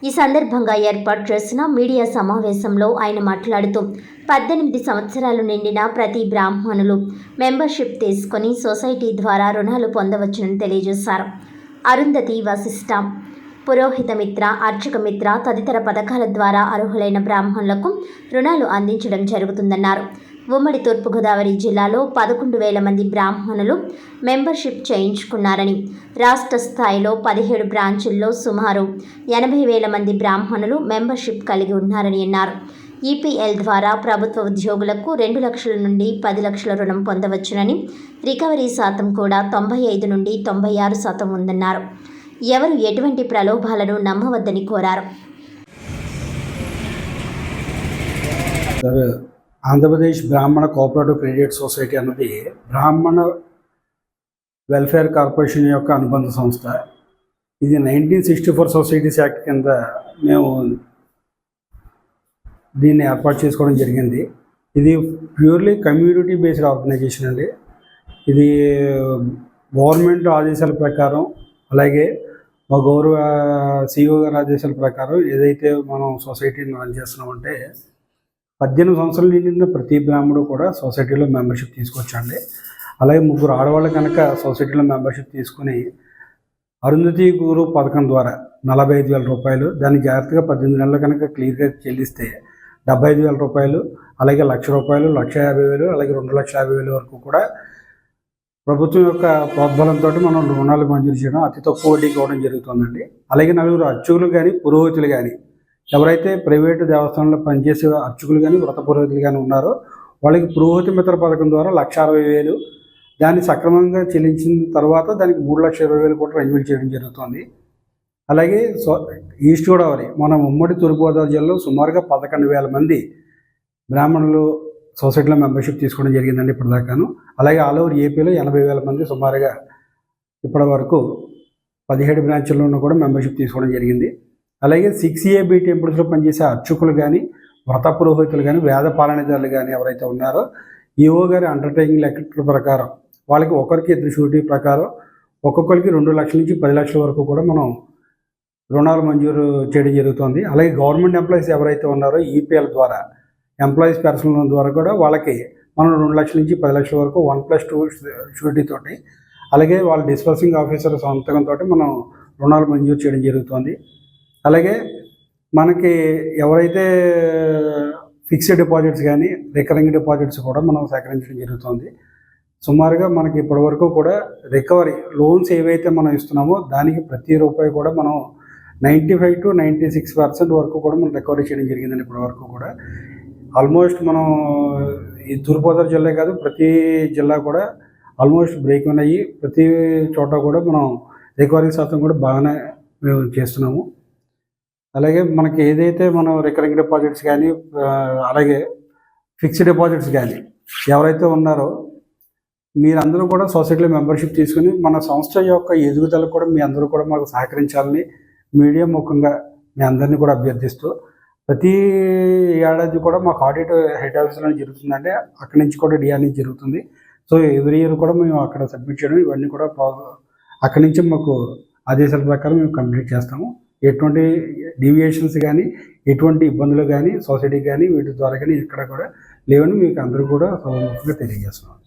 ఈ సందర్భంగా ఏర్పాటు చేసిన మీడియా సమావేశంలో ఆయన మాట్లాడుతూ 18 సంవత్సరాలు నిండిన ప్రతి బ్రాహ్మణులు మెంబర్షిప్ తీసుకుని సొసైటీ ద్వారా రుణాలు పొందవచ్చునని తెలియజేశారు. అరుంధతి వశిష్ట, పురోహిత మిత్ర, అర్చక మిత్ర తదితర పథకాల ద్వారా అర్హులైన బ్రాహ్మణులకు రుణాలు అందించడం జరుగుతుందన్నారు. ఉమ్మడి తూర్పుగోదావరి జిల్లాలో 11,000 మంది బ్రాహ్మణులు మెంబర్షిప్ చేయించుకున్నారని, రాష్ట్ర స్థాయిలో 17 బ్రాంచుల్లో సుమారు 80,000 మంది బ్రాహ్మణులు మెంబర్షిప్ కలిగి ఉన్నారని అన్నారు. ఈపీఎల్ ద్వారా ప్రభుత్వ ఉద్యోగులకు 2 లక్షల నుండి 10 లక్షల రుణం పొందవచ్చునని, రికవరీ శాతం కూడా 95 నుండి 96% ఉందన్నారు. ఎవరు ఎటువంటి ప్రలోభాలను నమ్మవద్దని కోరారు. ఆంధ్రప్రదేశ్ బ్రాహ్మణ కోఆపరేటివ్ క్రెడిట్ సొసైటీ అన్నది బ్రాహ్మణ వెల్ఫేర్ కార్పొరేషన్ యొక్క అనుబంధ సంస్థ. ఇది 1964 సొసైటీస్ యాక్ట్ కింద మేము దీన్ని ఏర్పాటు చేసుకోవడం జరిగింది. ఇది ప్యూర్లీ కమ్యూనిటీ బేస్డ్ ఆర్గనైజేషన్ అండి. ఇది గవర్నమెంట్ ఆదేశాల ప్రకారం, అలాగే మా గౌరవ సిఇఓ గారి ఆదేశాల ప్రకారం ఏదైతే మనం సొసైటీని రన్ చేస్తున్నామంటే 18 సంవత్సరాలు నిండిన ప్రతి బ్రాహ్మడు కూడా సొసైటీలో మెంబర్షిప్ తీసుకోవచ్చండి. అలాగే 3 ఆడవాళ్ళు కనుక సొసైటీలో మెంబర్షిప్ తీసుకుని అరుంధతి గ్రూప్ పథకం ద్వారా 45,000 రూపాయలు, దాన్ని జాగ్రత్తగా 18 నెలలు కనుక క్లియర్గా చెల్లిస్తే 75,000 రూపాయలు, అలాగే 1,00,000 రూపాయలు, 1,50,000, అలాగే 2,50,000 వరకు కూడా ప్రభుత్వం యొక్క ప్రోద్బలంతో మనం రుణాలు మంజూరు చేయడం, అతి తక్కువ వడ్డీకి ఇవ్వడం జరుగుతుందండి. అలాగే 4 అర్చకులు కానీ, పురోహితులు కానీ, ఎవరైతే ప్రైవేటు దేవస్థానంలో పనిచేసే అర్చకులు కానీ, వ్రత పురోహితులు కానీ ఉన్నారో వాళ్ళకి పురోహిత మిత్ర పథకం ద్వారా 1,60,000, దాన్ని సక్రమంగా చెల్లించిన తర్వాత దానికి 3,20,000 కూడా రెన్యువల్ చేయడం జరుగుతుంది. అలాగే ఈస్ట్ గోదావరి, మన ఉమ్మడి తూర్పుగోదావరి జిల్లాలో సుమారుగా 11,000 మంది బ్రాహ్మణులు సొసైటీలో మెంబర్షిప్ తీసుకోవడం జరిగిందండి ఇప్పటిదాకాను. అలాగే ఆల్ ఓవర్ ఏపీలో 80,000 మంది సుమారుగా ఇప్పటి వరకు 17 బ్రాంచుల్లోనూ కూడా మెంబర్షిప్ తీసుకోవడం జరిగింది. అలాగే 6AB టెంపుల్స్లో పనిచేసే అర్చకులు కానీ, వ్రత పురోహితులు కానీ, వేద పాలనదారులు కానీ ఎవరైతే ఉన్నారో ఈఓ గారి అండర్టేకింగ్ లెక్క ప్రకారం వాళ్ళకి ఒకరికి 2 షూరిటీ ప్రకారం ఒక్కొక్కరికి 2 లక్షల నుంచి 10 లక్షల వరకు కూడా మనం రుణాలు మంజూరు చేయడం జరుగుతుంది. అలాగే గవర్నమెంట్ ఎంప్లాయీస్ ఎవరైతే ఉన్నారో ఈపీఎల్ ద్వారా, ఎంప్లాయీస్ పర్సనల్ లోన్ ద్వారా కూడా వాళ్ళకి మనం 2 లక్షల నుంచి 10 లక్షల వరకు 1+2 షూరిటీ తోటి, అలాగే వాళ్ళ డిస్బర్సింగ్ ఆఫీసర్ సంతకంతో మనం రుణాలు మంజూరు చేయడం జరుగుతుంది. అలాగే మనకి ఎవరైతే ఫిక్స్డ్ డిపాజిట్స్ కానీ, రికరింగ్ డిపాజిట్స్ కూడా మనం సేకరించడం జరుగుతుంది. సుమారుగా మనకి ఇప్పటివరకు కూడా రికవరీ లోన్స్ ఏవైతే మనం ఇస్తున్నామో దానికి ప్రతి రూపాయి కూడా మనం 95 to 96% వరకు కూడా మనం రికవరీ చేయడం జరిగిందండి ఇప్పటివరకు కూడా. ఆల్మోస్ట్ మనం ఈ తూర్పుగోదావరి జిల్లా కాదు, ప్రతి జిల్లా కూడా ఆల్మోస్ట్ బ్రేక్ అయ్యి ప్రతి చోట కూడా మనం రికవరీ శాతం కూడా బాగానే మేము చేస్తున్నాము. అలాగే మనకి ఏదైతే మనం రికరింగ్ డిపాజిట్స్ కానీ, అలాగే ఫిక్స్డ్ డిపాజిట్స్ కానీ ఎవరైతే ఉన్నారో మీరందరూ కూడా సొసైటీలో మెంబర్షిప్ తీసుకుని మన సంస్థ యొక్క ఎదుగుదలకు కూడా మీ అందరూ కూడా మాకు సహకరించాలని మీడియా ముఖంగా మీ అందరినీ కూడా అభ్యర్థిస్తూ, ప్రతి ఏడాది కూడా మాకు ఆడిట్ హెడ్ ఆఫీస్లో జరుగుతుందంటే అక్కడి నుంచి కూడా డిఆర్ నుంచి జరుగుతుంది. సో ఎవ్రీ ఇయర్ కూడా మేము అక్కడ సబ్మిట్ చేయడం, ఇవన్నీ కూడా అక్కడి నుంచి మాకు ఆదేశాల ప్రకారం మేము కంప్లీట్ చేస్తాము. ఎటువంటి డీవియేషన్స్ కానీ, ఎటువంటి ఇబ్బందులు కానీ సొసైటీకి కానీ వీటి ద్వారా కానీ ఇక్కడ కూడా లేవని మీకు అందరూ కూడా తెలియజేస్తున్నాం.